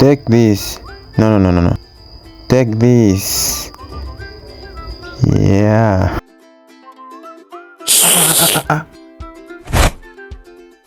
Take this. No. Take this. Yeah.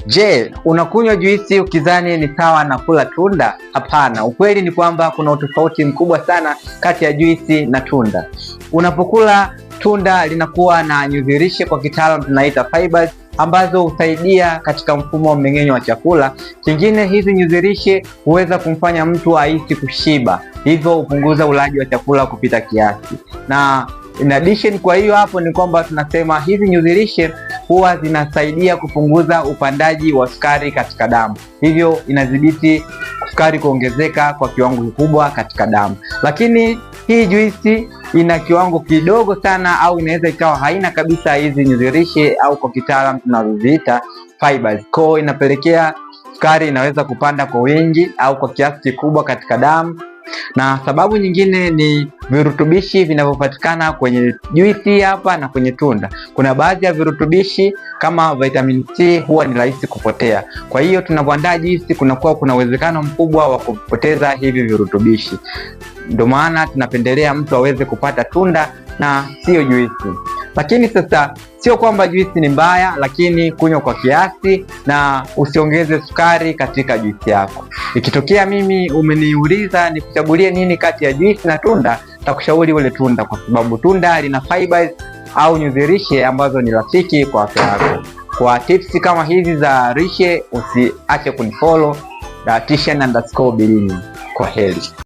Je, unakunywa juisi ukizani ni sawa na kula tunda? Hapana, ukweli ni kwamba kuna utofauti mkubwa sana kati ya juisi na tunda. Unapokula tunda linakuwa na nyuzilishe, kwa kitaalamu tunaita fibers, ambazo husaidia katika mfumo wa mmeng'enyo wa chakula. Kingine, hizi nyuzilishe huweza kumfanya mtu ahisi kushiba, hivyo hupunguza ulaji wa chakula kupita kiasi. Na in addition, kwa hiyo hapo ni kwamba tunasema hizi nyuzilishe huwa zinasaidia kupunguza upandaji wa sukari katika damu, hivyo inadhibiti sukari kuongezeka kwa kiwango kikubwa katika damu. Lakini hii juisi ina kiwango kidogo sana, au inaweza ikawa haina kabisa hizi nyuzilishe, au kwa kitaalamu tunazoziita fibers. Kwa inapelekea sukari inaweza kupanda kwa wingi au kwa kiasi kikubwa katika damu. Na sababu nyingine ni virutubishi vinavyopatikana kwenye juisi hapa na kwenye tunda. Kuna baadhi ya virutubishi kama vitamin C huwa ni rahisi kupotea. Kwa hiyo tunapoandaa juisi kuna uwezekano mkubwa wa kupoteza hivi virutubishi. Ndio maana tunapendelea mtu aweze kupata tunda na sio juisi. Lakini sasa sio kwamba juisi ni mbaya, lakini kunywa kwa kiasi na usiongeze sukari katika juisi yako. Ikitokea mimi umeniuliza nikuchagulie nini kati ya juisi na tunda, nitakushauri ule tunda, kwa sababu tunda lina fibers au nyuzilishe ambazo ni rafiki kwa afya yako. Kwa tips kama hizi za lishe usiache kunifollow @Tician_Bilimia. Kwa heri.